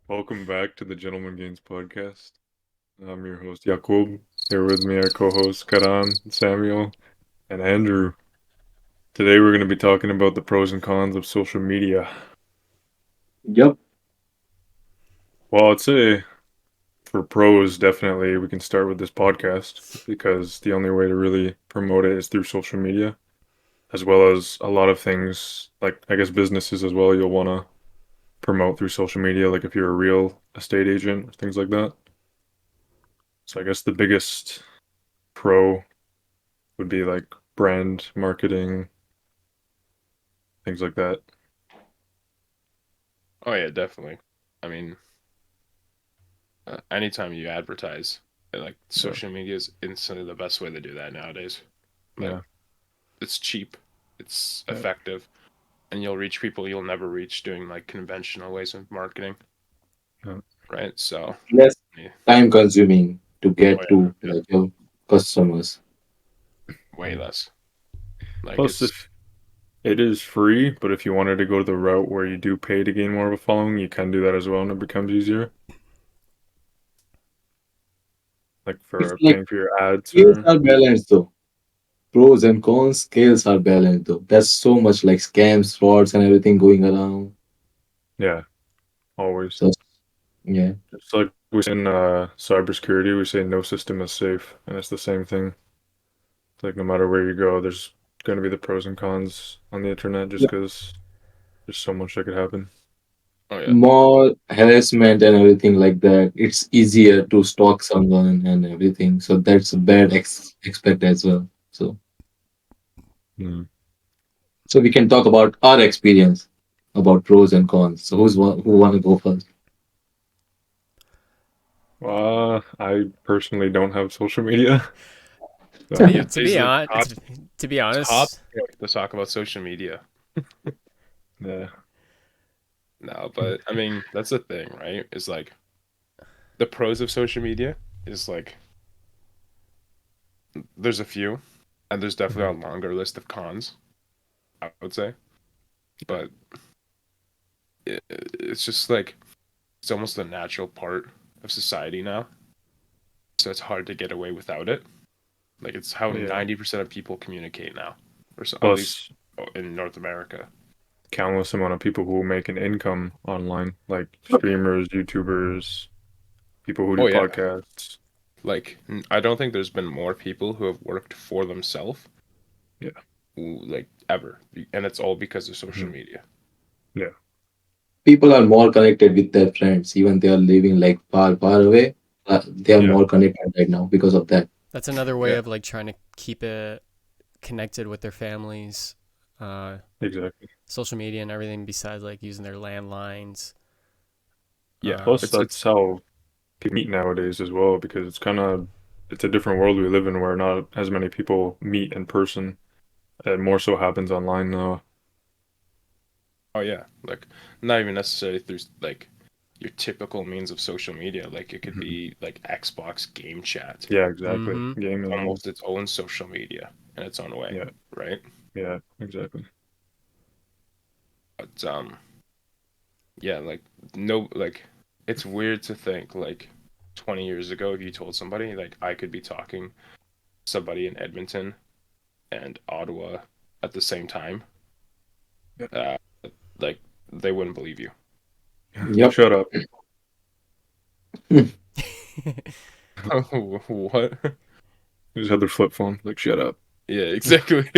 Welcome back to the Gentleman Gains podcast. I'm your host Jakub. Here with me are co-hosts Karan, Samuel, and Andrew. Today we're going to be talking about the pros and cons of social media. Yep. Well, I'd say for pros, definitely we can start with this podcast because the only way to really promote it is through social media, as well as a lot of things like I guess businesses as well. You'll want to promote through social media, like if you're a real estate agent or things like that. So I guess the biggest pro would be like brand marketing, things like that. Oh yeah, definitely. I mean, anytime you advertise, like Yeah, social media is instantly the best way to do that nowadays. Like yeah, it's cheap, it's yeah, effective, and you'll reach people you'll never reach doing like conventional ways of marketing, yeah. right? So, Less yeah, time consuming to oh get yeah, to like your customers. way Mm. less. Like Plus, it's if it is free, but if you wanted to go the route where you do pay to gain more of a following, you can do that as well, and it becomes easier. Like It's for like paying for your ads scales or are balanced though. Pros and cons, scales are balanced though. There's so much like scams, frauds, and everything going around. yeah, always. So yeah, It's like we say in cybersecurity, we say no system is safe, and it's the same thing. It's like no matter where you go, there's going to be the pros and cons on the internet just yeah. because there's so much that could happen. oh yeah, More harassment and everything like that. It's easier to stalk someone and everything. So that's a bad expect as well. So Mm. so we can talk about our experience about pros and cons. So who want to go first? I personally don't have social media, I mean, so it is like To be top honest, pick to talk about social media. yeah, No, but I mean that's the thing, right? Is like the pros of social media is like there's a few, and there's mhm, definitely a longer list of cons, I would say. But it's just like it's almost a natural part of society now, so it's hard to get away without it. Like it's how yeah. 90% of people communicate now, or so, at least Plus, in North America. countless amount of people who make an income online, like streamers, YouTubers, people who do Oh yeah, podcasts. like I don't think there's been more people who have worked for themselves Yeah, like ever, and it's all because of social mhm, media. yeah, People are more connected with their friends, even they are living like far away. They are yeah, more connected right now because of that. that's another way Yeah, of like trying to keep it connected with their families, uh, exactly. social media and everything besides like using their landlines. yeah, Plus, that's it's how people meet nowadays as well, because it's a different world we live in where not as many people meet in person. It more so happens online now. oh yeah, like not even necessarily through like your typical means of social media. Like it could Mhm. be like Xbox game chat, Yeah, exactly. Mm-hmm. Gaming. almost its own social media in its own way, Yeah, right? yeah, exactly. But yeah, like no, like it's weird to think like 20 years ago if you told somebody like I could be talking to somebody in Edmonton and Ottawa at the same time, Yeah. uh, like they wouldn't believe you. Like, Yep. shut up. What? They just had their flip phone. Like, shut up. Yeah, exactly.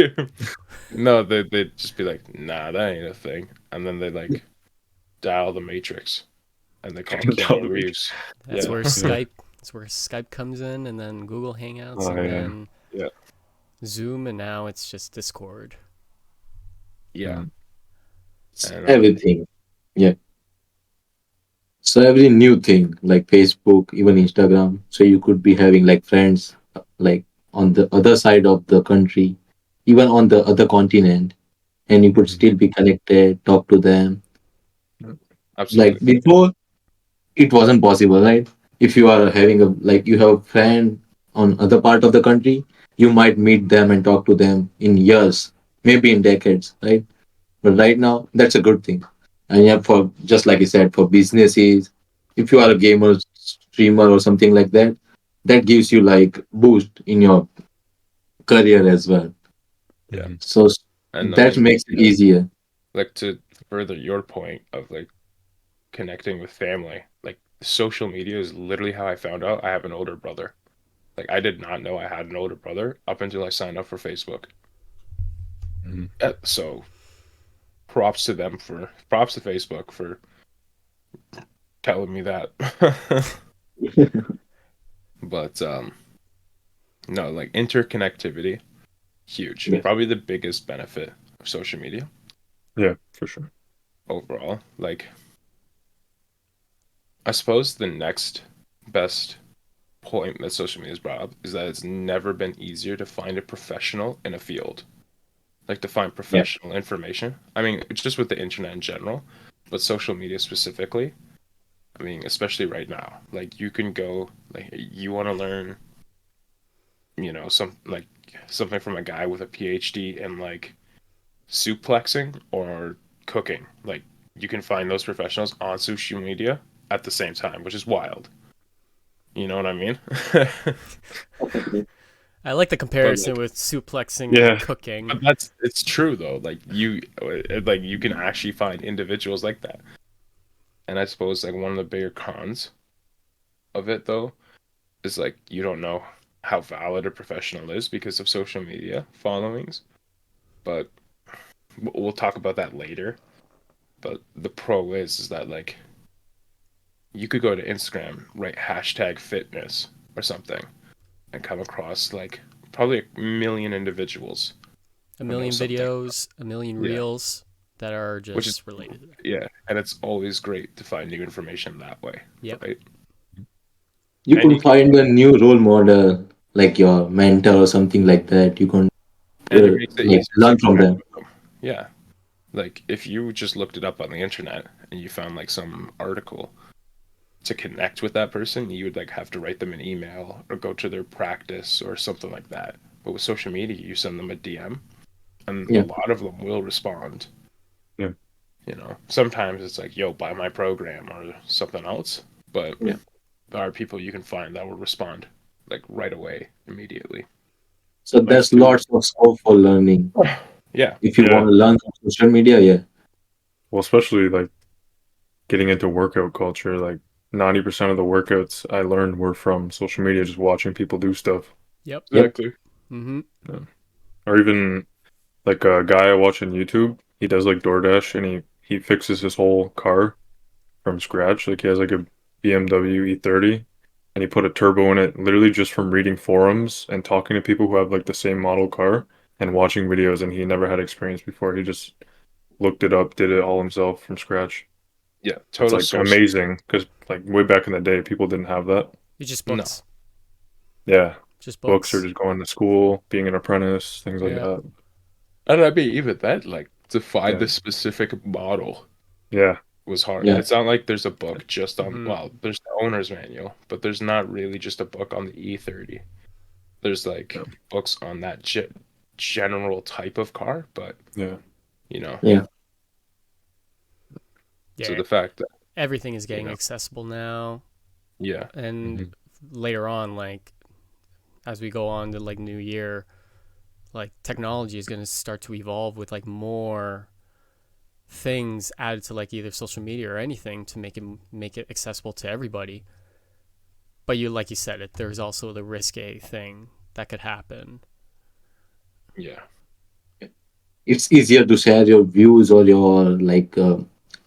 No, they'd just be like, nah, that ain't a thing. And then they like dial the Matrix and they call Tell Keanu them. Reeves. that's Yeah. where Yeah. Skype. That's where Skype comes in, and then Google Hangouts, Oh and yeah. then Yeah. Zoom, and now it's just Discord. Yeah. Mm. It's And everything. Yeah. So every new thing like Facebook, even Instagram. So you could be having like friends like on the other side of the country, even on the other continent, and you could Mhm. still be connected, talk to them. Yeah. Like absolutely. before, it wasn't possible, right? If you are having a like you have a friend on other part of the country, you might meet them and talk to them in years, maybe in decades, right? But right now, that's a good thing. And yeah, for just like you said, for businesses, if you are a gamer, streamer, or something like that, that gives you like boost in your career as well. Yeah. Mhm. So And I that mean, makes it easier. like to further your point of like connecting with family, like social media is literally how I found out I have an older brother. Like I did not know I had an older brother up until I signed up for Facebook. Mhm. So props to Facebook for telling me that. But no, like interconnectivity, huge. Yeah. Probably the biggest benefit of social media Yeah, for sure. overall. Like I suppose the next best point that social media has brought up is that it's never been easier to find a professional in a field. Like to find Yeah. professional information. I mean, it's just with the internet in general, but social media specifically. I mean, especially right now, like you can go, like you want to learn, something from a guy with a PhD in like suplexing or cooking. Like you can find those professionals on social media at the same time, which is wild. You know what I mean? I like the But comparison like, with suplexing and Yeah, cooking. but it's true though. Like you can actually find individuals like that. And I suppose like one of the bigger cons of it though is like you don't know how valid a professional is because of social media followings. But we'll talk about that later. But the pro is that like you could go to Instagram, write hashtag fitness or something, and come across like probably a million individuals A who know million something. videos, a million Yeah, reels that are which is just related to that. yeah, and it's always great to find new information that way, Yep. right? You And you could can find a new role model, like your mentor or something like that. You can and it makes it like easier to learn from connect them. with them. Yeah, like if you just looked it up on the internet and you found like some article to connect with that person, you would like have to write them an email or go to their practice or something like that. But with social media, you send them a DM, and a Yeah. lot of them will respond. yeah, Sometimes it's like, "Yo, buy my program" or something else. But Yeah. there are people you can find that will respond like right away, immediately. So like there's skill. lots of scope for learning. Yeah, If you want Yeah, to learn from social media, yeah. well, especially like getting into workout culture. Like 90% of the workouts I learned were from social media, just watching people do stuff. Yep. Yep. exactly. Mm-hmm. Yeah. Or even like a guy I watch on YouTube. He does like DoorDash, and he fixes his whole car from scratch. Like he has like a BMW E30, and he put a turbo in it literally just from reading forums and talking to people who have like the same model car and watching videos, and he never had experience before. He just looked it up, did it all himself from scratch. Yeah, It's total like source. amazing because like way back in the day, people didn't have that. It's just No, books. Yeah, Just books or books. just going to school, being an apprentice, things like Yeah. that. and I mean even that, like to find Yeah, the specific model yeah, was hard. Yeah. It's not like there's a book just on. Mm-hmm. Well, there's the owner's manual, but there's not really just a book on the E30. There's like yeah, books on that general type of car, but yeah. you know, Yeah. so Yeah. the fact that Everything is you getting know, accessible now. yeah, And Hmm. later on, like as we go on to like new year, like technology is going to start to evolve with like more things added to like either social media or anything to make it accessible to everybody. But you like you said it, there's also the risque thing that could happen. yeah, It's easier to share your views or your like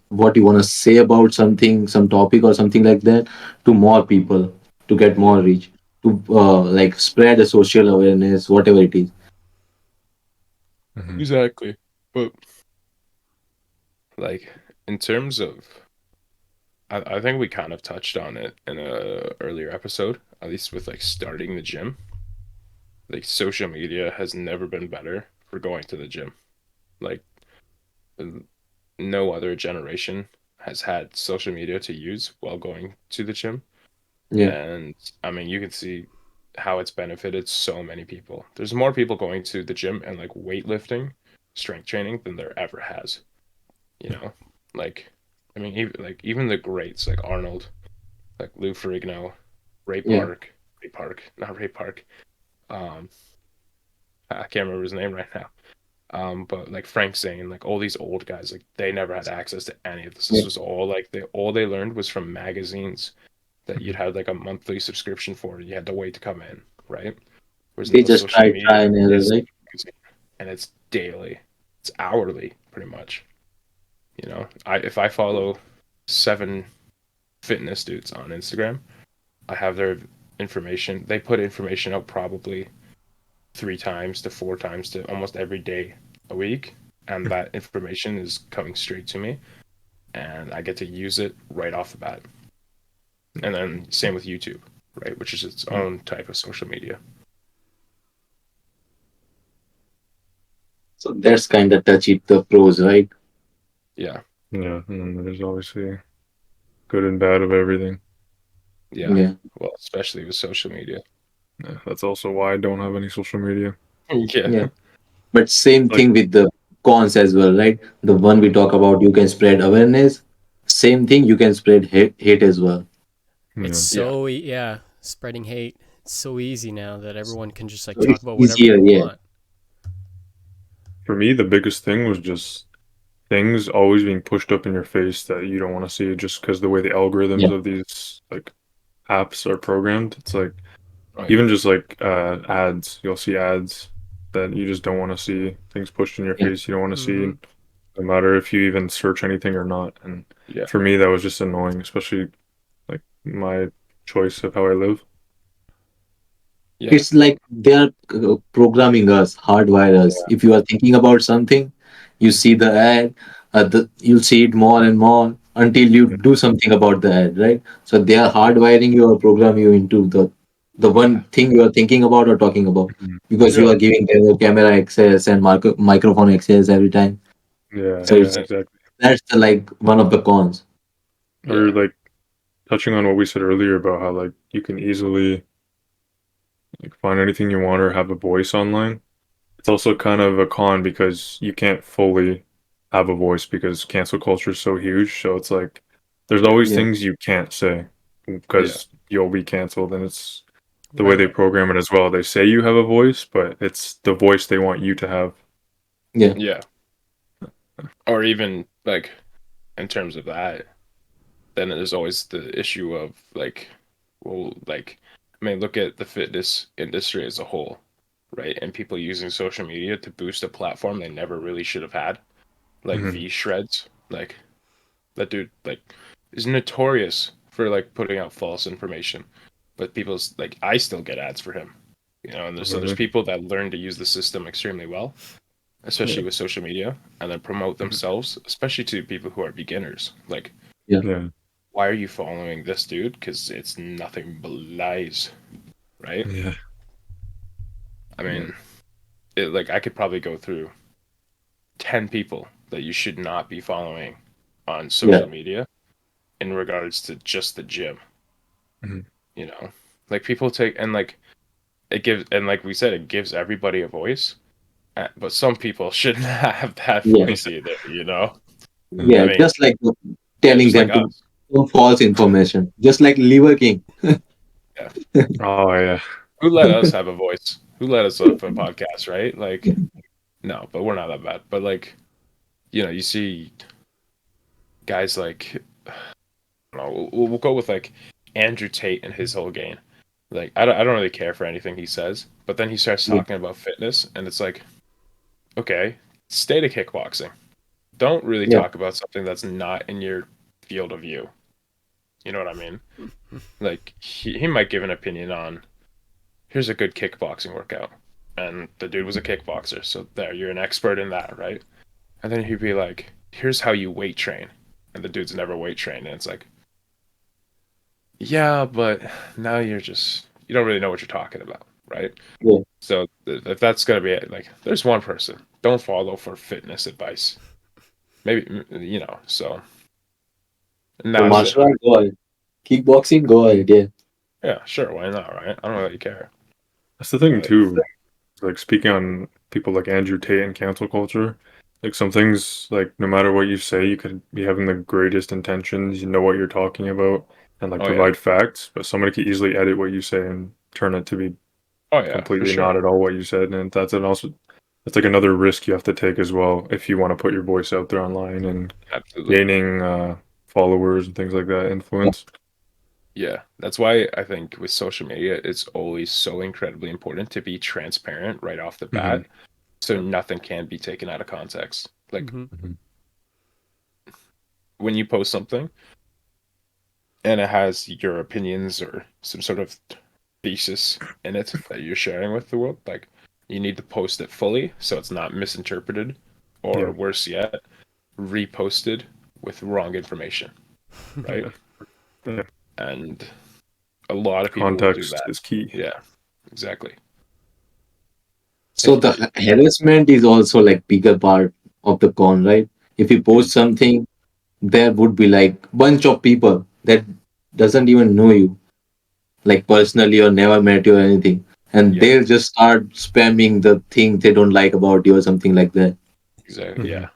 what you want to say about something, some topic or something like that to more people to get yeah, more reach to like spread the social awareness, whatever it is. Hmm. exactly. But like in terms of, I think we kind of touched on it in a earlier episode, at least with like starting the gym. Like social media has never been better for going to the gym. Like no other generation has had social media to use while going to the gym. Yeah. And I mean, you can see how it's benefited so many people. There's more people going to the gym and like weightlifting, strength training than there ever has. You know, like I mean, even the greats like Arnold. like Lou Ferrigno, Ray Yeah. Park, Ray Park, not Ray Park. Um, I can't remember his name right now. But like Frank Zane, like all these old guys, like they never had access to any of this. Yeah. This was all like all they learned was from magazines that you'd Mhm. have like a monthly subscription for. You had to wait to come in, right? Whereas They now just social try media and error, is right? and it's daily, it's hourly, pretty much. You know, if I follow 7 fitness dudes on Instagram, I have their information. They put information out probably 3 times to 4 times to almost every day a week, and that information is coming straight to me, and I get to use it right off the bat. And then same with YouTube, right, which is its own type of social media. So that's kind of touchy the pros, right? Yeah, Yeah, and then there's obviously good and bad of everything. yeah. Yeah. Well, especially with social media. Yeah, that's also why I don't have any social media. Yeah, Yeah. But same Like, thing with the cons as well, right? The one we talk about, you can spread awareness. Same thing, you can spread hate as well. It's yeah, yeah, so yeah, spreading hate. It's so easy now that everyone can just like So talk it's about whatever easier, they yeah. want. for me, the biggest thing was just things always being pushed up in your face that you don't want to see just because the way the algorithms Yeah. of these like apps are programmed. It's like right. even just like ads, you'll see ads that you just don't want to see, things pushed in your Yeah. face you don't want to see, Hmm. no matter if you even search anything or not. And Yeah, for me, that was just annoying, especially like my choice of how I live. yeah, It's like they're programming us, hardwire us. If you are thinking about something, you see the ad, you'll see it more and more until you Yeah. do something about the ad, right? So they are hardwiring you or program you into the yeah, one thing you are thinking about or talking about Mhm. because you yeah, are giving them the camera access and microphone access every time. Yeah, So and, yeah, it's and exactly. that's like one of the cons. Or yeah, like touching on what we said earlier about how like you can easily like find anything you want or have a voice online. It's also kind of a con because you can't fully have a voice because cancel culture is so huge. So it's like there's yeah, always Yeah, things you can't say yeah, because you'll be canceled, and it's the way Right. they right. program it as well. They say you have a voice, but it's the voice they want you to have. yeah, Yeah, or even like in terms of that, then there's always the issue of like, well, like, I mean, look at the fitness industry as a whole, right? And people using social media to boost a platform they never really should have had, like Mhm. V Shreds. Like that dude, like, is notorious for like putting out false information, but people's like, I still get ads for him, you know. And so there's Really? people that learn to use the system extremely well, yeah, especially with social media, and then promote Mhm. themselves, especially to people who are beginners, like, yeah, Yeah, why are you following this dude? Because it's nothing but lies, right? yeah, I yeah, mean, like I could probably go through 10 people that you should not be following on yeah, social media in regards to just the gym. Mhm. You know, like people take and like it gives and like we said, it gives everybody a voice, but some people shouldn't have that yeah, voice either. You know, I yeah. mean, Just like yeah, telling just like them to us. false information, just like Liver King. Yeah, Oh yeah, who let us have a voice? Who let us have a podcast? Right? Like, no, but we're not that bad. But like, you see guys like I don't know, we'll go with like Andrew Tate and his whole game. Like I don't really care for anything he says, but then he starts Yeah, talking about fitness, and it's like, okay, stay to kickboxing. Don't really yeah, talk about something that's not in your field of view. You know what I mean? Like he might give an opinion on here's a good kickboxing workout, and the dude was a kickboxer, so there you're an expert in that, right? And then he'd be like, here's how you weight train, and the dude's never weight trained, and it's like, yeah, but now you don't really know what you're talking about, right? yeah. So if that's gonna be it, like there's one person, don't follow for fitness advice. Maybe so So and that's it. martial art, go ahead. Kickboxing, go ahead. Yeah, Yeah, sure, why not, right? I don't really care. that's the thing But too. Like speaking on people like Andrew Tate and cancel culture, like some things like no matter what you say, you could be having the greatest intentions, you know what you're talking about, and like Oh yeah. provide facts, but somebody could easily edit what you say and turn it to be Oh yeah, for completely sure. not at all what you said, and that's like another risk you have to take as well if you want to put your voice out there online and Absolutely. gaining followers and things like that, influence. Yeah. That's why I think with social media, it's always so incredibly important to be transparent right off the bat, Mhm. so nothing can be taken out of context. Like Hmm. Mhm. when you post something and it has your opinions or some sort of thesis in it that you're sharing with the world, like you need to post it fully so it's not misinterpreted, or Yeah, worse yet, reposted with wrong information, right? yeah, yeah. And a lot of people will do Context that. is key. Yeah, exactly. So If the harassment is also like bigger part of the con, right? If you Mhm. post something, there would be like bunch of people that doesn't even know you, like personally or never met you or anything, and Yeah, they'll just start spamming the thing they don't like about you or something like that. exactly. Mhm. Yeah,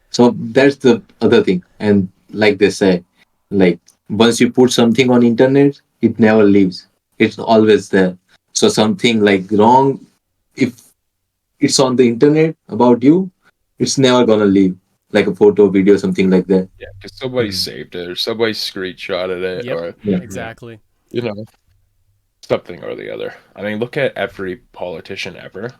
So that's the other thing. And like they say, like once you put something on internet, it never leaves. It's always there. So something like wrong, if it's on the internet about you, it's never gonna leave. Like a photo, video, something like that. yeah, because somebody Mhm. saved it or somebody screenshotted it Yep, or Yeah. Yeah, exactly. you know something or the other. I mean, look at every politician ever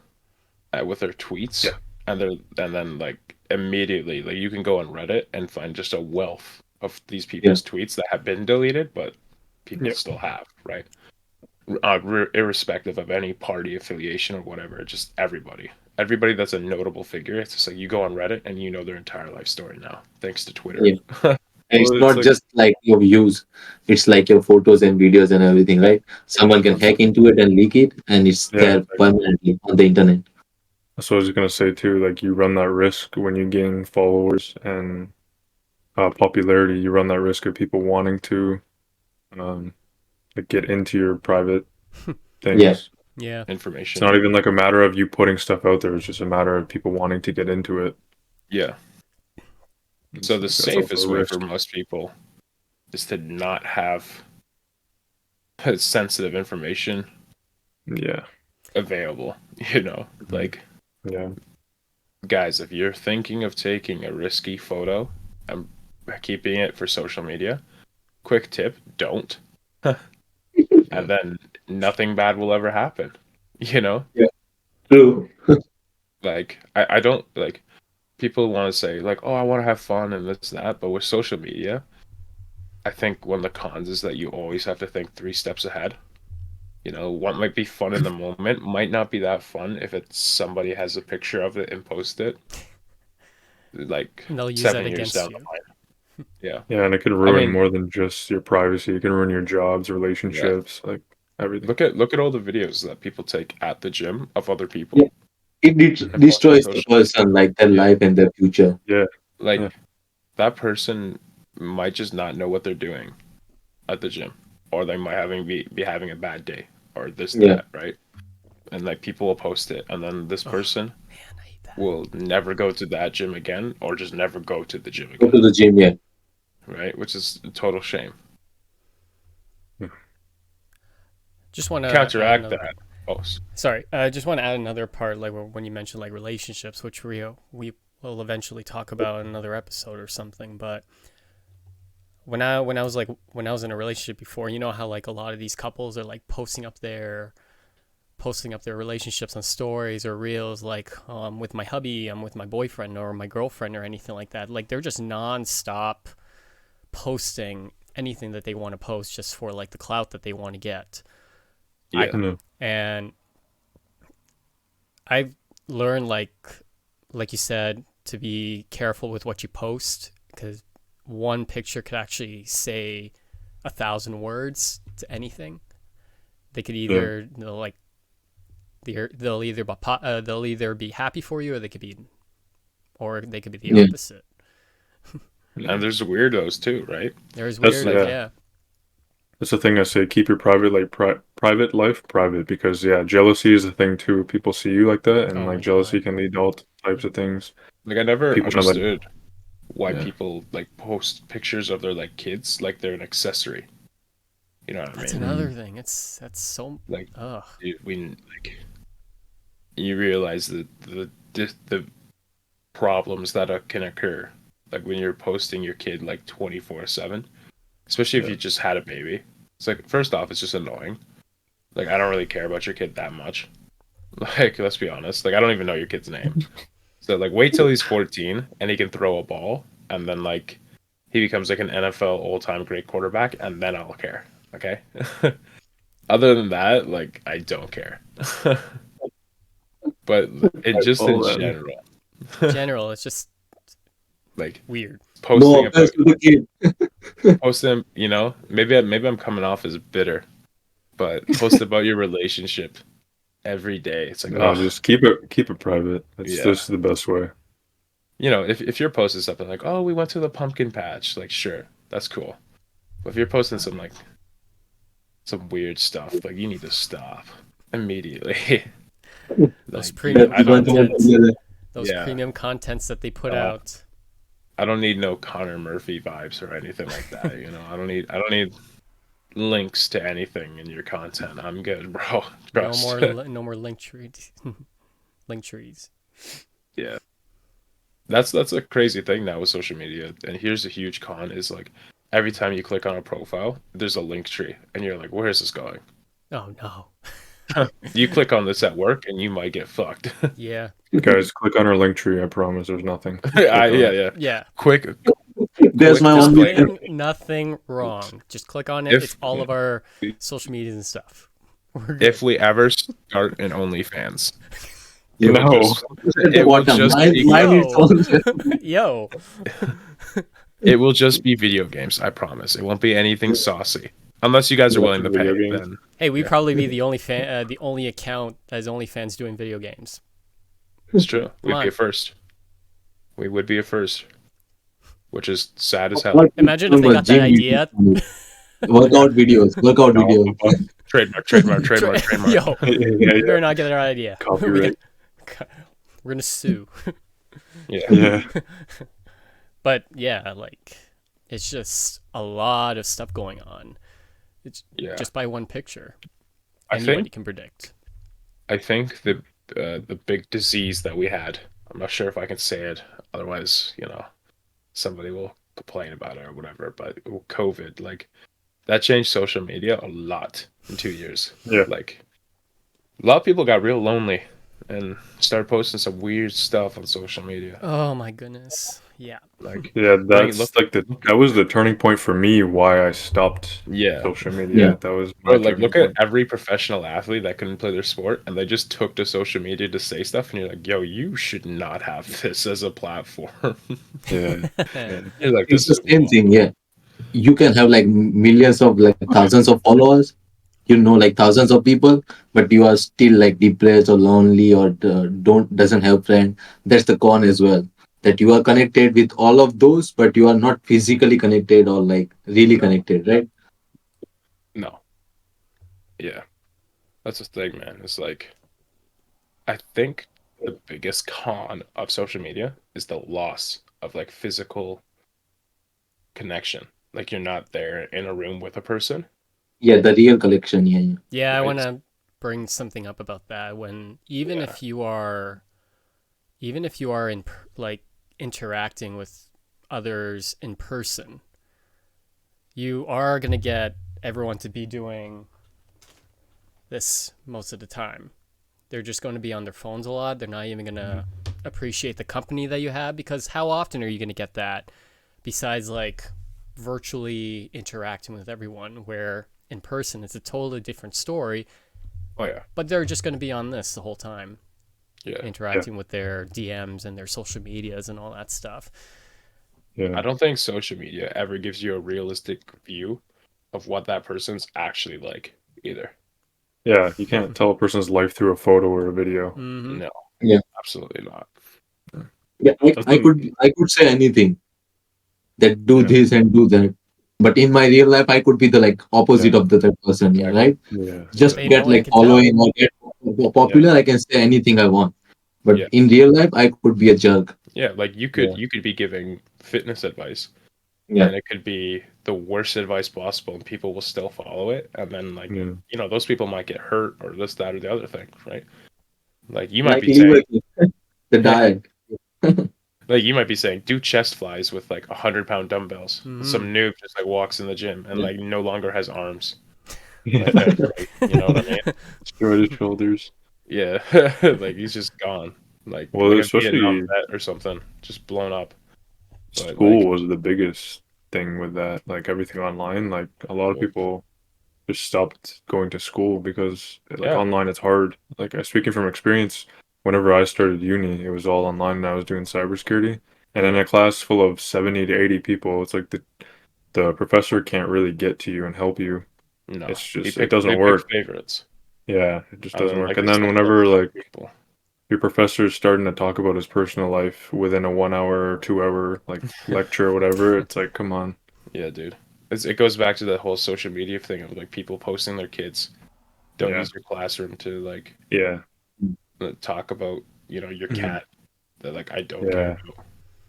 with their tweets, yeah, and then like immediately, like you can go on Reddit and find just a wealth of these Yeah. people's tweets that have been deleted, but people yeah. still have, right? Irrespective of any party affiliation or whatever, just everybody that's a notable figure. It's just like you go on Reddit and you know their entire life story now, thanks to Twitter. Yeah. And it's Well, it's not like just like your views, it's like your photos and videos and everything, Yeah, right? Someone can hack absolutely. into it and leak it, and it's yeah, there exactly. permanently on the internet. That's what I was gonna say too. Like you run that risk when you gain followers and popularity. You run that risk of people wanting to um, like get into your private Yeah. things. Yeah. It's Information. not even like a matter of you putting stuff out there. It's just a matter of people wanting to get into it. Yeah. It's So the like that's also a safest way for risk. most people is to not have sensitive information Yeah. available. You know, Mhm. like Yeah. guys, if you're thinking of taking a risky photo and keeping it for social media, quick tip, don't. Yeah. And then nothing bad will ever happen. You know? Yeah. True. Like I don't like people want to say like, oh, I want to have fun and this that, but with social media, I think one of the cons is that you always have to think 3 steps ahead. You know, what might be fun in the moment might not be that fun if it's somebody has a picture of it and post it like And they'll use that 7 years against down the you. line. Yeah. Yeah, and it could I ruin mean, more than just your privacy. It can ruin your jobs, yeah. relationships, like everything. Look at all the videos that people take at the gym of other Yeah. people It Mhm. and post on destroys the social person, like their media. life and their future. Yeah. Yeah. Like that person might just not know what they're doing at the gym, or they might be having a bad day, or this Yeah. that, right? And like people will post it, and then this Oh person man, I hate that. will never go to that gym again, or just never go to the gym Go again, to the gym, yeah. right? Which is a total shame. Just want to add Counteract another. that. Oh, Sorry, I just want to add another part, like when you mentioned like relationships, which we will eventually talk about in another episode or something. But when I was in a relationship before, you know how like a lot of these couples are like posting up their relationships on stories or reels, like with my hubby, I'm with my boyfriend or my girlfriend or anything like that. Like they're just nonstop posting anything that they want to post just for like the clout that they want to get. I yeah, No. and I've learned like you said to be careful with what you post because one picture could actually say 1,000 words to anything. They could Yeah. either like they'll either be happy for you or they could be the Yeah. opposite. and Yeah. there's weirdos too, right? There's That's weird, Like, yeah. yeah. That's the thing I say. Keep your private life private because yeah, jealousy is a thing too. People see you like that, and Oh like my god. jealousy can lead to all types of things. I never People want to understood why yeah, people like post pictures of their like kids like they're an accessory. You know what I That's mean? another thing. That's so. Like Ugh. you realize the problems that can occur, like when you're posting your kid like 24/7, especially if Yeah. you just had a baby. It's like, first off, it's just annoying. Like, I don't really care about your kid that much. Like, let's be honest. Like, I don't even know your kid's name. So like, wait till he's 14 and he can throw a ball, and then like he becomes like an NFL all-time great quarterback, and then I'll care. Okay. Other than that, like, I don't care. But it just in Well, then. general, General, it's just like weird. No posting about offense to the kid. posting, maybe I'm coming off as bitter, but post about your relationship every day. It's like, No, oh, just keep it private. That's yeah. this is the best way. If you're posting something like, oh, we went to the pumpkin patch, like, sure, that's cool. But if you're posting some weird stuff, like, you need to stop immediately. Those Like, premium I don't, content, those yeah, premium contents that they put uh, out. I don't need no Connor Murphy vibes or anything like that. I don't need links to anything in your content. I'm good, bro. Trust. No more link trees. Link trees. Yeah. That's a crazy thing now with social media. And here's a huge con is like every time you click on a profile, there's a link tree and you're like, where is this going? Oh no. You click on this at work and you might get fucked. Yeah. Guys, click on our link tree. I promise there's nothing. Click on Yeah, it. yeah. Yeah. Quick There's my Just only disclaimer. putting nothing wrong. Just click on it. If- It's all of our social medias and stuff. We're good. If we ever start an OnlyFans, No. it will Bottom. just Mine, be- mine is Yo. also Yo. it will just be video games, I promise. It won't be anything saucy. Unless you guys are willing to pay, Video games. then Hey, we'd Yeah. probably be the only account as OnlyFans doing video games. it's true. We'd on. be a first. We would be a first. Which is sad as hell. What Imagine if they got that gym idea. videos. Workout videos. Workout No. videos. Trademark. Yo, Yeah, we yeah. better not get our idea. Copyright. We're gonna sue. Yeah. Yeah. But yeah, like it's just a lot of stuff going on. It's Yeah. just by one picture. I Anybody think can predict. the big disease that we had, I'm not sure if I can say it, otherwise, somebody will complain about it or whatever, but COVID, like, that changed social media a lot in 2 years. Yeah. Like, a lot of people got real lonely and started posting some weird stuff on social media. Oh my goodness. Yeah. Like, Yeah, that's look- like that was the turning point for me why I stopped yeah. social media. Yeah. That was Bro, my like, turning look at point. every professional athlete that couldn't play their sport, and they just took to social media to say stuff, and you're like, yo, you should not have this as a platform. Yeah. You're like, It's this the is same thing, yeah. You can have like millions of like thousands of followers, like thousands of people, but you are still like depressed or lonely or doesn't have friend. That's the con as well. That you are connected with all of those, but you are not physically connected or like really connected, right? No. Yeah. That's the thing, man. It's like, I think the biggest con of social media is the loss of like physical connection. Like, you're not there in a room with a person. Yeah, the real collection, yeah. Yeah, I Right. want to bring something up about that. When even Yeah. if you are like interacting with others in person, you are gonna get everyone to be doing this most of the time. They're just going to be on their phones a lot. They're not even gonna appreciate the company that you have, because how often are you gonna get that besides like virtually interacting with everyone, where in person it's a totally different story, Oh, yeah. but they're just going to be on this the whole time, Yeah. interacting with their DMs and their social medias and all that stuff. Yeah. I don't think social media ever gives you a realistic view of what that person's actually like either. Yeah, you can't tell a person's life through a photo or a video. Mm-hmm. No. Yeah. Absolutely not. Yeah, I could say anything that do Yeah. this and do that, but in my real life, I could be the like opposite Yeah. of the third person. Yeah, right. Yeah. Just They to get know, I like can tell. following or get popular, I can say anything I want. But Yeah. in real life, I could be a jerk. Yeah, like you could be giving fitness advice, Yeah. and it could be the worst advice possible, and people will still follow it. And then, like, Yeah. those people might get hurt or this, that, or the other thing, right? Like, you might Like be saying, Liverpool, the diet. like, you might be saying, do chest flies with like 100-pound dumbbells. Some noob just like walks in the gym and Yeah. like no longer has arms. Yeah. Like, that's great. You know what I mean? Destroyed his shoulders. Yeah, like he's just gone. Well, Like a Vietnam especially vet or something, just blown up. But school was the biggest thing with that. Like everything online, like a lot of Yeah. people just stopped going to school because like Yeah. online it's hard. Like speaking from experience, whenever I started uni, it was all online and I was doing cybersecurity. And in a class full of 70 to 80 people, it's like the professor can't really get to you and help you. No, It's just it doesn't they pick work. favorites, Yeah, it just and doesn't then work. like And they then send whenever those like people. your professor is starting to talk about his personal life within a 1 hour or 2 hour like lecture or whatever, it's like, come on. Yeah, dude. It goes back to that whole social media thing of like people posting their kids. Don't Yeah. use your classroom to like Yeah. talk about your Mhm. cat that like I don't Yeah. care about.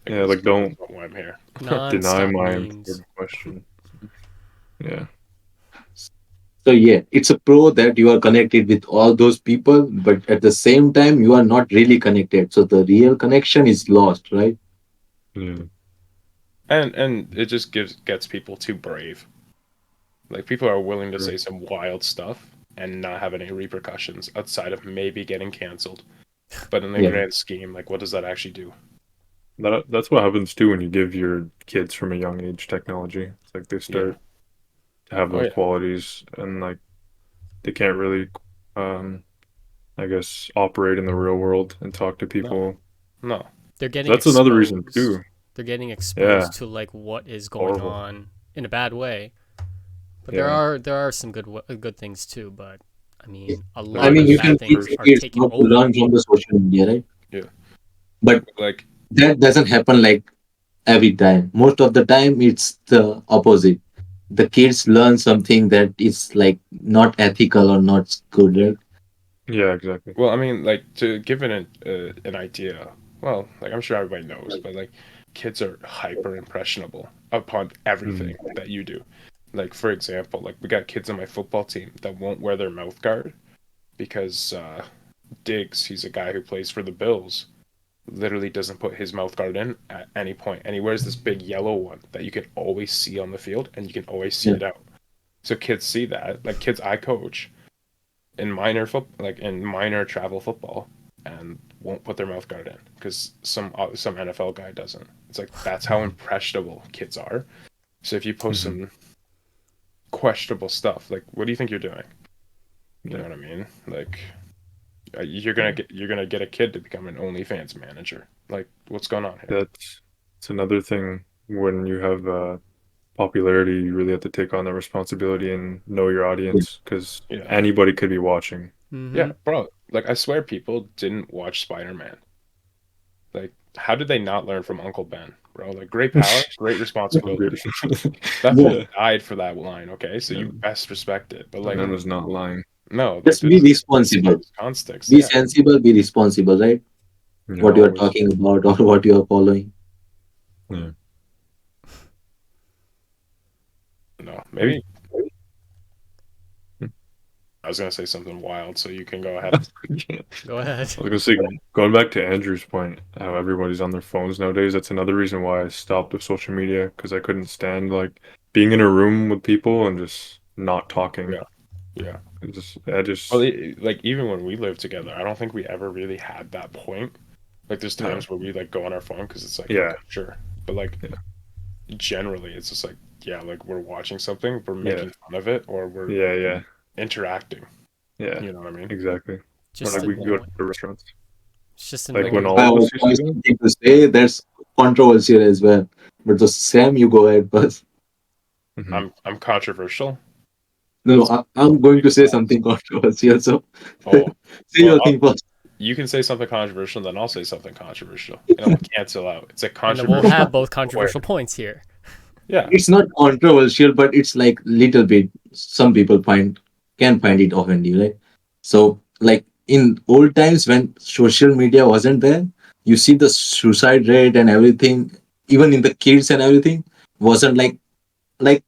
Yeah, that's like don't not why I'm here. deny Non-stop my memes. important question. Yeah. So yeah, it's a pro that you are connected with all those people, but at the same time you are not really connected. So the real connection is lost, right? Yeah. And it just gets people too brave. Like people are willing to Sure. say some wild stuff and not have any repercussions outside of maybe getting canceled. But in the Yeah. grand scheme, like what does that actually do? That's what happens too when you give your kids from a young age technology. It's like they start to have Oh those yeah. qualities and like they can't really I guess operate in the real world and talk to people. No. They're getting That's another reason exposed. too. They're getting Yeah. exposed to like what is going Horrible. on in a bad way. But Yeah. there are some good things too. But I mean, a I lot mean, of you the can bad teach things First. are kids taking how to over. learn from the social media, right? Yeah. But Like that doesn't happen like every time. Most of the time, it's the opposite. The kids learn something that is like not ethical or not good, right? Yeah, exactly. well, I mean, like to give it an idea. Well, like I'm sure everybody knows, but like kids are hyper impressionable upon everything Mm. that you do. Like for example, like we got kids on my football team that won't wear their mouth guard because Diggs, he's a guy who plays for the Bills, literally doesn't put his mouth guard in at any point, and he wears this big yellow one that you can always see on the field, and you can always see Yeah. it out. So kids see that, like kids I coach in like in minor travel football, and won't put their mouth guard in because some NFL guy doesn't. It's like that's how impressionable kids are. So if you post Mhm. some questionable stuff, like what do you think you're doing? You Yeah. know what I mean? Like you're gonna get a kid to become an OnlyFans manager. Like what's going on here? It's another thing when you have popularity, you really have to take on the responsibility and know your audience because Yeah, anybody could be watching. yeah, Mm-hmm. bro. Like I swear, people didn't watch Spider-Man. Like how did they not learn from Uncle Ben, bro? Like great power, great responsibility. That fool Yeah. died for that line, okay? So Yeah. you best respect it. But The like, man was not lying. no, like Just be responsible. there's context. Be Yeah, sensible, be responsible, right? Yeah, What you are always. talking about or what you are following. Yeah. no, maybe Hmm. I was gonna say something wild, so you can go ahead. Go ahead. I was gonna say, going back to Andrew's point, how everybody's on their phones nowadays, that's another reason why I stopped with social media because I couldn't stand like being in a room with people and just not talking. Yeah. Yeah. I just Well, like even when we lived together, I don't think we ever really had that point. Like, there's Yeah. times where we like go on our phone because it's like, Yeah. okay, sure, but like Yeah. generally, it's just like, yeah, like we're watching something, we're Yeah. making fun of it, or we're yeah, interacting. yeah, You know what I mean? exactly. Or Just like we could go annoying. to restaurants. It's just Like when annoying. all of I us used to have go. something to say that's controversial as well. But the Sam, you go ahead first. Mhm. I'm controversial. No, I'm going to say something controversial. So Oh, say well, your thing first. you can say something controversial, then I'll say something controversial, and it'll cancel out. It's a And then controversial. we'll have both controversial points here. Yeah, It's not controversial, but it's like little bit. Some people can find it offending, right? So, like in old times when social media wasn't there, you see the suicide rate and everything, even in the kids and everything. wasn't like like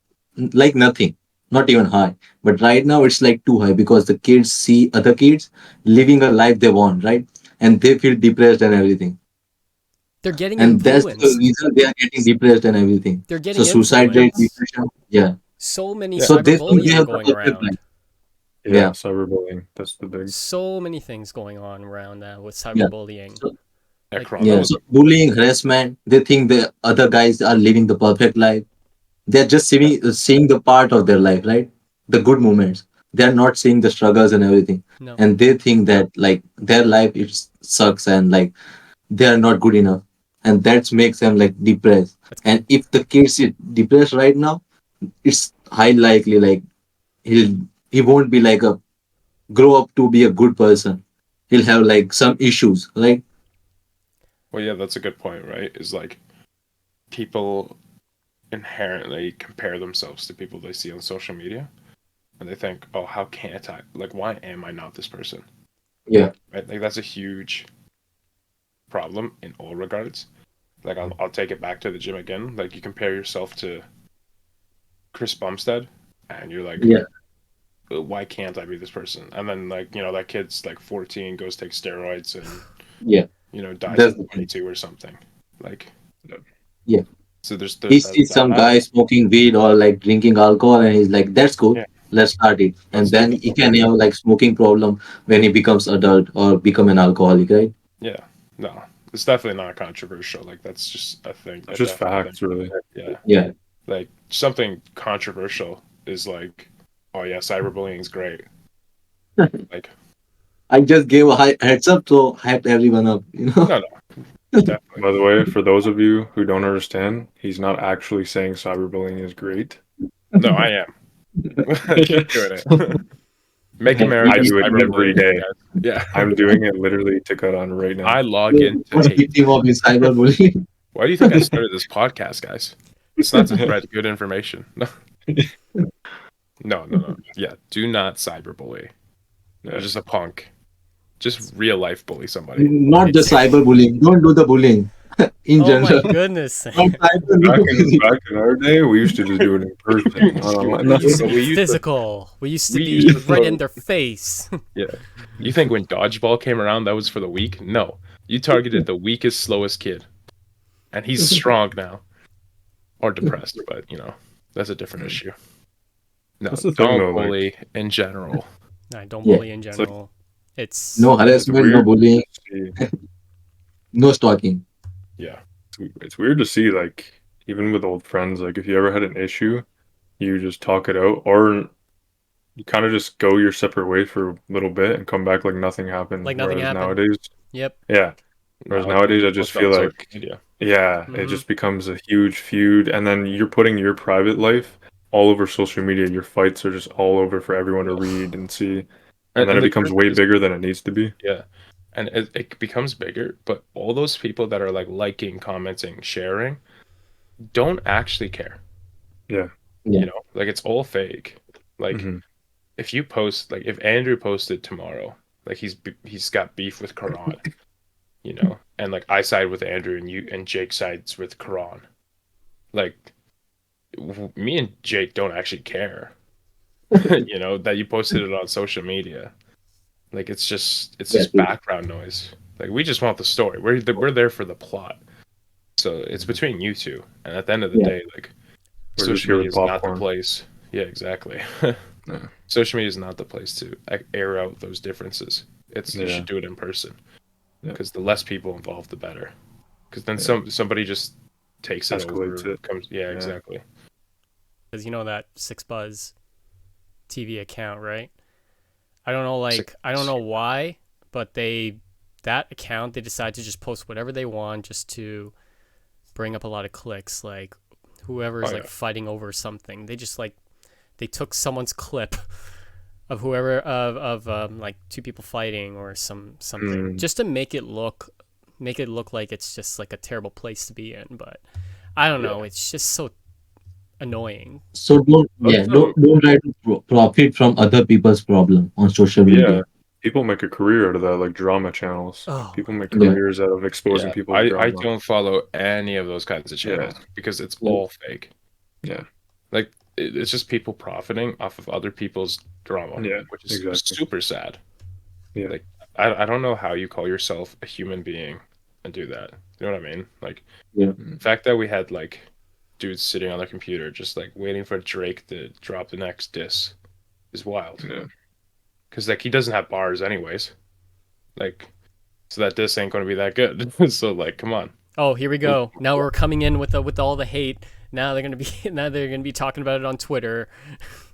nothing, not even high. But right now it's like too high because the kids see other kids living a life they want, right? And they feel depressed and everything. They're getting And that's the influenced. reason they are getting depressed and everything. They're So getting suicide rate, influenced. depression, yeah. So many Yeah. So they think they cyberbullying have the going perfect around. life. Yeah, Yeah, cyberbullying. That's the big. So many things going on around now with yeah. cyberbullying. So Yeah, Like, Karan, that yeah, was so bullying, harassment, they think the other guys are living the perfect life. They're just seeing the part of their life, right? The good moments. They're not seeing the struggles and everything. no. And they think that like their life it sucks and like they are not good enough. And that makes them like depressed. That's And if the kids is depressed right now, it's high likely like he'll he won't be like a grow up to be a good person. He'll have like some issues, right? well, yeah, that's a good point, right? Is like people inherently compare themselves to people they see on social media, and they think, "Oh, how can't I? Like, why am I not this person?" Yeah. Right? Like that's a huge problem in all regards. Like I'll take it back to the gym again. Like you compare yourself to Chris Bumstead, and you're like, Yeah. why can't I be this person? And then like that kid's like 14, goes take steroids, and Yeah. dies That's at the thing. 22 or something. Like Yeah. so, there's He that, sees some guy smoking weed or like drinking alcohol and he's like, that's cool. yeah, Let's start it. And let's do then that. he can have like smoking problem when he becomes adult or become an alcoholic, right? Yeah, no, it's definitely not controversial. Like that's just a thing, It's a just definite facts, thing. really. Yeah, Yeah. like something controversial is like, oh yeah, cyberbullying is great. Like I just gave a heads up to hype everyone up, you know? no, definitely. By the way, for those of you who don't understand, he's not actually saying cyberbullying is great. No, I am. Keep doing it. Make America I do it every cyberbullying, day. guys. Yeah. I'm doing it literally to cut on right I now. log into What's hate. victim of his cyberbullying? Why do you think I started this podcast, guys? It's not to spread good information. No. Yeah, do not cyberbully. You're Yeah. just a punk. Just real life bully somebody. Not the cyberbullying. Don't do the bullying in Oh my general. goodness. Not cyberbullying. Back in our day, we used to just do it in person, not online. We used to But we be used to- physical. We used to we be used to right throw- in their face. Yeah. You think when dodgeball came around that was for the weak? No. You targeted the weakest, slowest kid. And he's strong now. Or depressed, but that's a different issue. No, That's the thing, don't though, like- bully in general. Nah, don't Yeah. bully in like- general. It's No It's harassment, no weird bullying, to see. no stalking. Yeah. It's weird to see, like, even with old friends, like, if you ever had an issue, you just talk it out, or you kind of just go your separate ways for a little bit and come back like nothing happened. Like nothing Whereas happened. nowadays, Yep. yeah. Whereas No, nowadays, I it's just on feel social like, media. yeah, it Mhm. just becomes a huge feud, and then you're putting your private life all over social media. Your fights are just all over for everyone to read and see, and then it the becomes truth way is- bigger than it needs to be. Yeah. And it becomes bigger, but all those people that are like liking, commenting, sharing don't actually care. Yeah. Yeah. Like it's all fake. Like Mhm. if you post, like if Andrew posted tomorrow, like he's got beef with Karan, and like I side with Andrew and Jake sides with Karan. Like me and Jake don't actually care, that you posted it on social media. Like it's just Yeah, true. background noise. Like we just want the story. We're there for the plot. So it's between you two. And at the end of the Yeah. day, like We're just social here media with is not the popcorn. place. Yeah, exactly. Yeah. Social media is not the place to air out those differences. You Yeah. should do it in person. Yeah. Because the less people involved, the better. Because then Yeah. somebody just takes it Escalates over. it. Yeah, Yeah. exactly. Because you know that Six Buzz TV account, right? I don't know, I don't know why, but that account, they decide to just post whatever they want just to bring up a lot of clicks. Like whoever's Oh, like yeah. fighting over something, they just they took someone's clip of whoever of like two people fighting or something just to make it look like it's just like a terrible place to be in. But I don't know, it's just so annoying. So Also- don't try to profit from other people's problem on social Yeah. media. People make a career out of that, like drama channels. Oh People make Yeah. careers out of exposing Yeah, people's I drama. don't follow any of those kinds of channels because it's Yeah. all fake. Yeah. Like it's just people profiting off of other people's drama, Yeah. which is Exactly. super sad. Yeah. Like I don't know how you call yourself a human being and do that. You know what I mean? Like Yeah. the fact that we had like dudes sitting on their computer just like waiting for Drake to drop the next diss is wild. Yeah. Because like he doesn't have bars anyways. Like so that diss ain't gonna be that good. So like come on. Oh, here we go. Now we're coming in with all the hate. Now they're gonna be now they're gonna be talking about it on Twitter.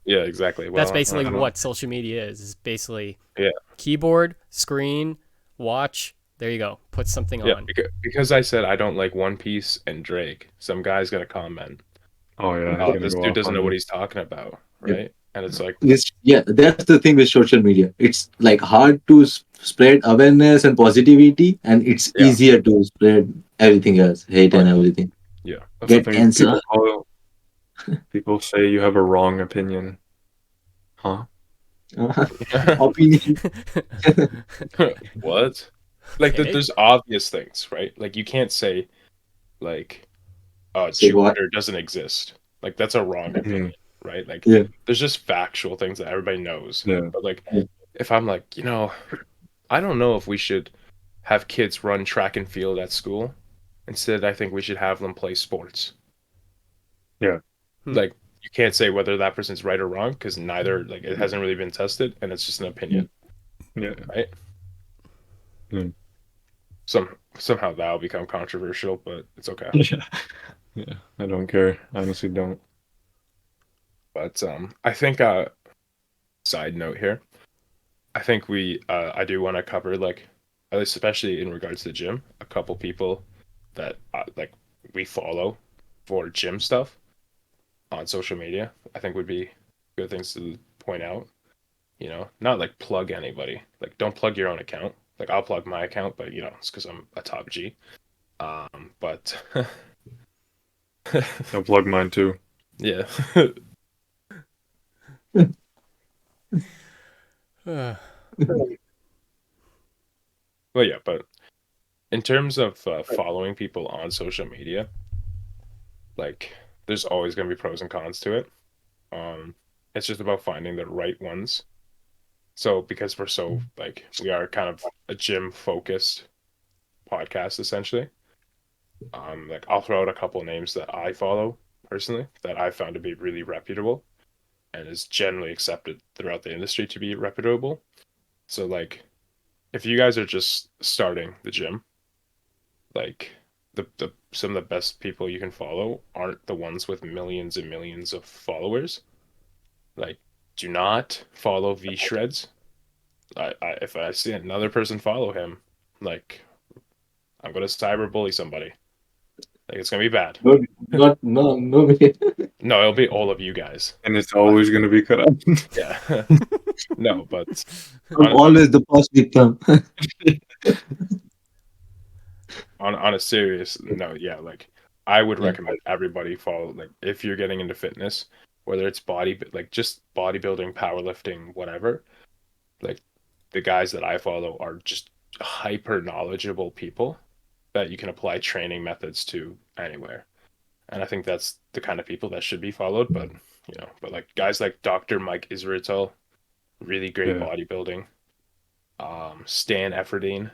Yeah, exactly. That's Well, basically I don't. what social media is. Is basically yeah. keyboard, screen, watch. There you go. Put something Yeah, on. because I said I don't like One Piece and Drake, some guy's gonna comment, Oh yeah, he's oh, gonna this go dude off doesn't on know what you. he's talking about, Yeah. right? And it's like, That's the thing with social media. It's like hard to spread awareness and positivity, and it's yeah, easier to spread everything else, hate oh and yeah, everything. yeah. That's the Get thing. answer. People say you have a wrong opinion. Huh? Opinion. What? Like, Okay. there's obvious things, right? Like, you can't say, like, Say what? Jupiter doesn't exist. Like, that's a wrong Mhm. opinion, right? Like, Yeah. there's just factual things that everybody knows. Yeah. But, like, Yeah. if I'm like, I don't know if we should have kids run track and field at school. Instead, I think we should have them play sports. Yeah. Hmm. Like, you can't say whether that person's right or wrong because neither, like, it hasn't really been tested and it's just an opinion, Yeah. right? Mm. Somehow that'll become controversial, but it's okay. Yeah. Yeah. I don't care. I honestly don't. But I think side note here, I think I do want to cover like at least especially in regards to the gym, a couple people that like we follow for gym stuff on social media. I think would be good things to point out. Not like plug anybody. Like don't plug your own account. Like I'll plug my account, but it's because I'm a top G. But I'll plug mine too. yeah. Uh, Well, yeah, but in terms of following people on social media, like there's always going to be pros and cons to it. Um, it's just about finding the right ones. So because we're so like we are kind of a gym focused podcast essentially. Like I'll throw out a couple of names that I follow personally that I found to be really reputable and is generally accepted throughout the industry to be reputable. So like if you guys are just starting the gym, like the some of the best people you can follow aren't the ones with millions and millions of followers. Like, do not follow V Shreds. If I see another person follow him, like I'm gonna cyberbully somebody. Like it's gonna be bad. No, not no no. No, it'll be all of you guys. And it's always gonna be cut out. Yeah. No, but I'm always the first victim. on a serious note, yeah, like I would Yeah. recommend everybody follow like if you're getting into fitness, whether it's like just bodybuilding, powerlifting, whatever. Like the guys that I follow are just hyper knowledgeable people that you can apply training methods to anywhere. And I think that's the kind of people that should be followed. But like guys like Dr. Mike Israetel, really great Yeah. bodybuilding. Stan Efferdine,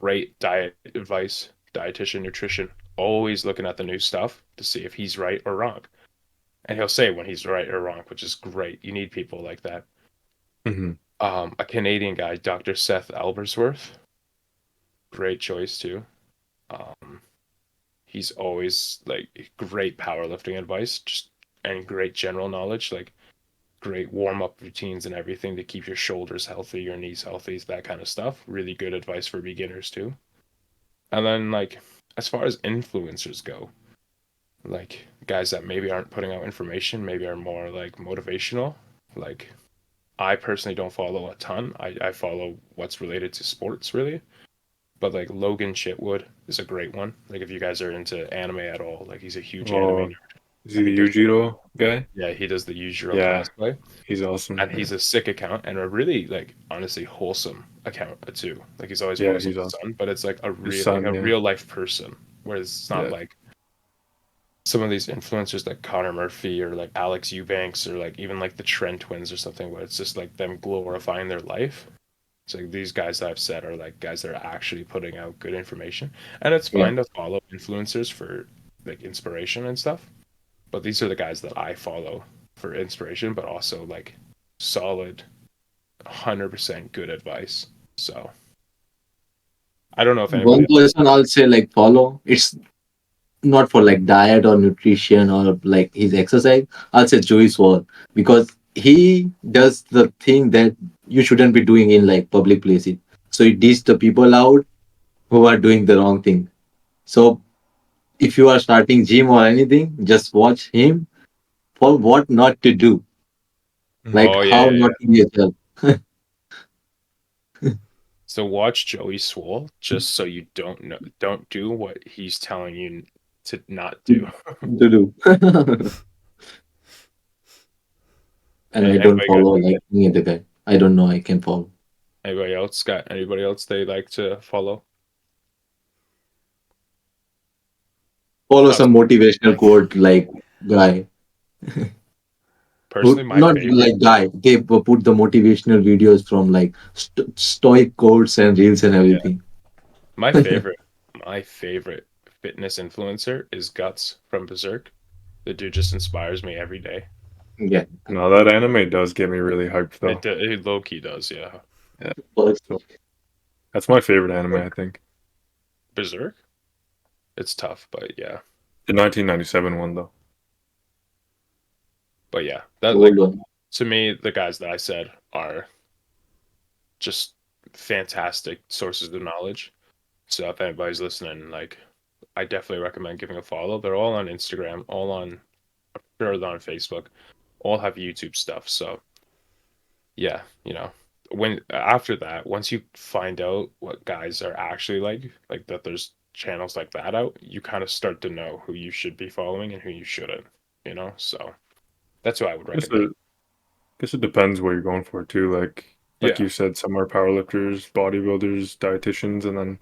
great diet advice, dietitian, nutrition, always looking at the new stuff to see if he's right or wrong. And he'll say when he's right or wrong, which is great. You need people like that. Hmm. A Canadian guy, Dr. Seth Albersworth, great choice too. Um, he's always like great powerlifting advice, just and great general knowledge, like great warm up routines and everything to keep your shoulders healthy, your knees healthy, that kind of stuff. Really good advice for beginners too. And then like as far as influencers go, like guys that maybe aren't putting out information, maybe are more like motivational. Like I personally don't follow a ton. I follow what's related to sports really. But like Logan Chitwood is a great one. Like if you guys are into anime at all, like he's a huge anime Oh, nerd. is And he the Yujiro guy? he does the Yujiro Yeah, cosplay. he's awesome. And he's a sick account and a really like honestly wholesome account too. Like he's always Yeah, posting he's his awesome. son, but it's like His son, a yeah. real life person. Whereas it's not Yeah. like some of these influencers like Connor Murphy or like Alex Eubanks or like even like the Trent twins or something where it's just like them glorifying their life. It's like these guys that I've said are like guys that are actually putting out good information. And it's Yeah. fine to follow influencers for like inspiration and stuff. But these are the guys that I follow for inspiration, but also like solid 100% good advice. So I don't know if One anybody else. person I'll say like follow. It's not for like diet or nutrition or like his exercise. I'll say Joey Swall because he does the thing that you shouldn't be doing in like public places. So he dish the people out who are doing the wrong thing. So if you are starting gym or anything, just watch him for what not to do, like Oh yeah, how yeah, not yeah. to be yourself. So watch Joey Swole just so you don't do what he's telling you to not do. To do. And I don't Anybody got follow like any other guy. I don't know I can follow. anybody else got anybody else they like to follow? Follow Us some motivational quote like guy who personally, my not favorite. like guy. They put the motivational videos from like stoic quotes and reels and Yeah, everything. my favorite, my favorite fitness influencer is Guts from Berserk. The dude just inspires me every day. Yeah. No, that anime does get me really hyped though. It low key does, yeah. Yeah. But So that's my favorite anime, I think. Berserk, it's tough, but yeah, The 1997 one though. but yeah, that like old one. to me, the guys that I said are just fantastic sources of knowledge. So if anybody's listening, like I definitely recommend giving a follow. They're all on Instagram, all on sure they're on Facebook, all have YouTube stuff. So yeah, when after that, once you find out what guys are actually like that there's channels like that out, you kind of start to know who you should be following and who you shouldn't. So that's what I would Guess recommend. guess it depends what you're going for too. Like Yeah. you said, some are powerlifters, bodybuilders, dietitians, and then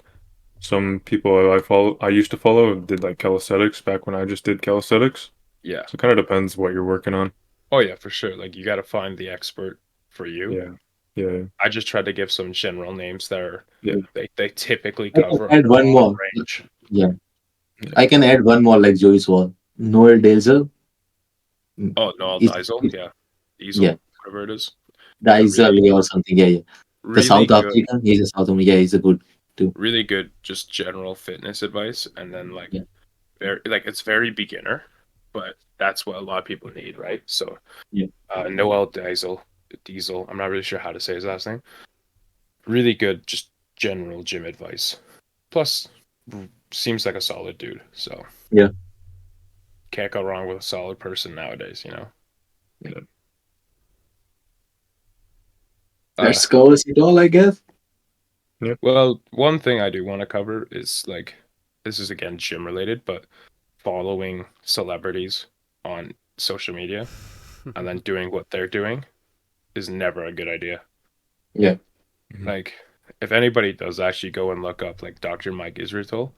some people I used to follow did like calisthenics back when I just did calisthenics. Yeah. So it kind of depends what you're working on. Oh yeah, for sure. Like you got to find the expert for you. Yeah. Yeah. I just tried to give some general names that are Yeah. they typically I can cover a add one broad more. range. Yeah. Yeah. I can add one more like Joey Swall. Noel Dazel. Oh, Noel Is Diesel, yeah. yeah. Diesel, whatever it is. Yeah, Diesel or something. Yeah, yeah. The really South good, African. He's a South African. Yeah, he's a good too. really good just general fitness advice and then like Yeah. very like it's very beginner, but that's what a lot of people need, right? So Yeah. Noel Diesel, I'm not really sure how to say his last name. Really good just general gym advice. Plus seems like a solid dude, so Yeah. can't go wrong with a solid person nowadays. Uh, That covers it all, I guess. well, one thing I do want to cover is like this is again gym related, but following celebrities on social media and then doing what they're doing is never a good idea. Yeah. Mhm. Like if anybody does actually go and look up like Dr. Mike Israetel,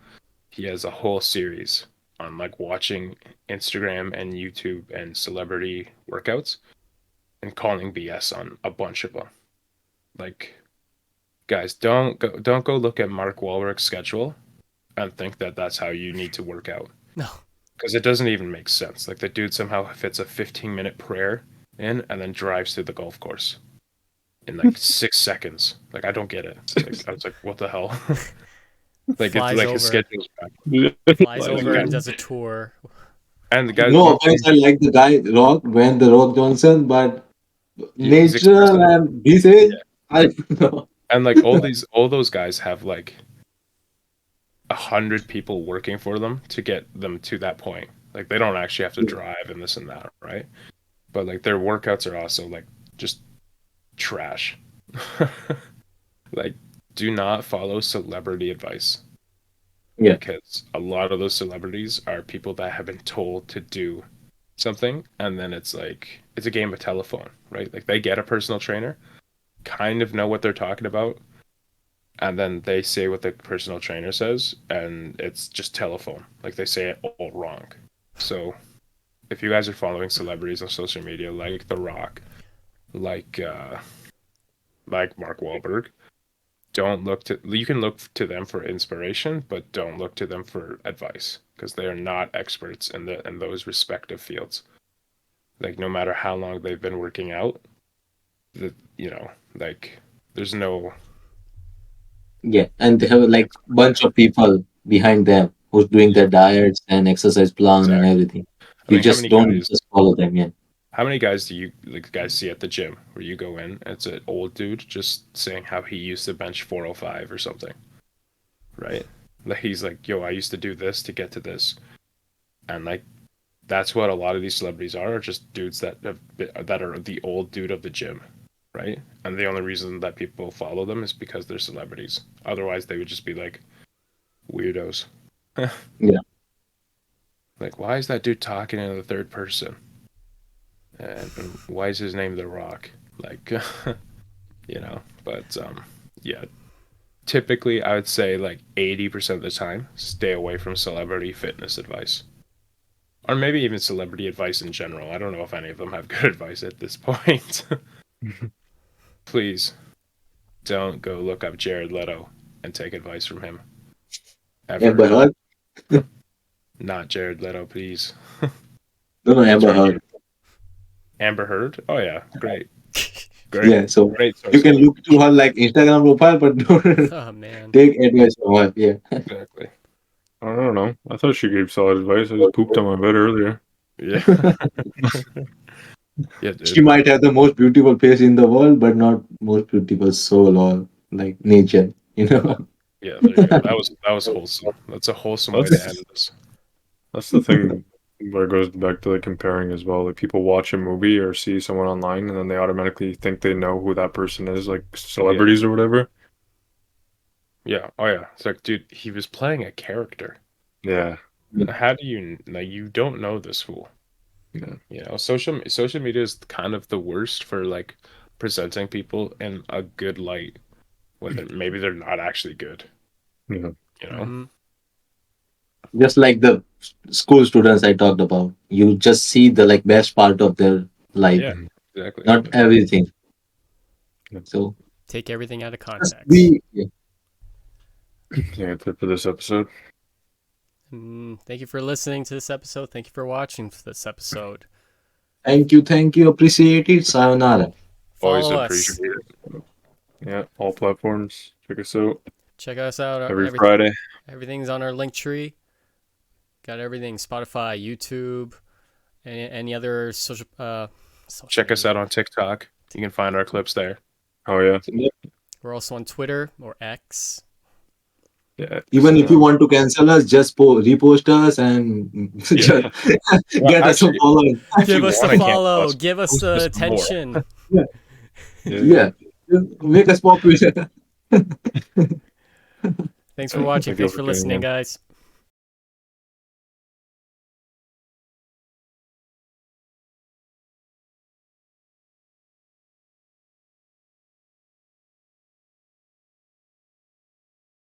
he has a whole series on like watching Instagram and YouTube and celebrity workouts and calling BS on a bunch of them. Like guys, don't go look at Mark Wahlberg's schedule and think that that's how you need to work out No. because it doesn't even make sense. Like the dude somehow fits a 15-minute prayer in and then drives to the golf course in like 6 seconds. Like I don't get it. Like I was like, what the hell? Like it's Flies like his over, schedule's back. flies Like, over and guys, does a tour. and the guys, No offense, I like the guy Rock, Dwayne the Rock Johnson, but he's nature expressive. and this age, I don't know. And like all those guys have like 100 people working for them to get them to that point. Like they don't actually have to drive and this and that, right? But like their workouts are also like just trash. Like do not follow celebrity advice. Yeah. Because a lot of those celebrities are people that have been told to do something and then it's like it's a game of telephone, right? Like they get a personal trainer, kind of know what they're talking about, and then they say what the personal trainer says and it's just telephone. Like they say it all wrong. So if you guys are following celebrities on social media like The Rock, like Mark Wahlberg, don't look to you can look to them for inspiration, but don't look to them for advice because they are not experts in those respective fields. Like no matter how long they've been working out, like there's no Yeah, and they have like bunch of people behind them who's doing yeah, their diets and exercise plan and exactly. everything. I You mean, just don't just follow them. Yeah, how many guys do you like guys see at the gym where you go in, and it's an old dude just saying how he used to bench 405 or something, right? Like he's like, "Yo, I used to do this to get to this." And like that's what a lot of these celebrities are just dudes that are the old dude of the gym, right? And the only reason that people follow them is because they're celebrities. Otherwise, they would just be like weirdos. yeah. Like, why is that dude talking in the third person? And why is his name The Rock? Like, But yeah. Typically, I would say like 80% of the time, stay away from celebrity fitness advice. Or maybe even celebrity advice in general. I don't know if any of them have good advice at this point. Please don't go look up Jared Leto and take advice from him. Ever. Amber Heard. Not Jared Leto, please. No, Amber Sorry, Heard. Amber Heard? Oh, yeah. Great. Great. Yeah, so Great you source can of look to her like Instagram profile, but don't Oh man. take advice from her. Yeah, exactly. I don't know. I thought she gave solid advice. I just pooped on my bed earlier. Yeah. Yeah, she dude. might have the most beautiful face in the world, but not most beautiful soul or like nature. You know. Yeah, there you go. That was wholesome. That's a wholesome way to end this. That's the thing where it goes back to like comparing as well. Like people watch a movie or see someone online and then they automatically think they know who that person is, like celebrities or whatever. Yeah. Oh yeah. It's like, dude, he was playing a character. Yeah. How do you like you don't know this fool? Yeah. Social media is kind of the worst for like presenting people in a good light when maybe they're not actually good. Yeah. You know? Mhm. Just like the school students I talked about, you just see the like best part of their life, Yeah, exactly. not everything. Yeah. So Take everything out of just context. be. Yeah. Yeah, that's it for this episode. Thank you for listening to this episode. Thank you for watching this episode. Thank you, appreciate it. Sayonara. Always Follow us. appreciate it. Yeah, all platforms. Check us out Check us out. every Friday. Everything's on our link tree. Got everything: Spotify, YouTube, any other social. Check us media. out on TikTok. You can find our clips there. Oh yeah. We're also on Twitter or X. Yeah. Even if you want to cancel us, just repost us and Yeah. get us a actually, following. Give us the wanna cancel follow. us, Give us post the us more. attention. Yeah, just make us popular. Thanks for watching. Thank you Thanks for for tuning listening, in. guys.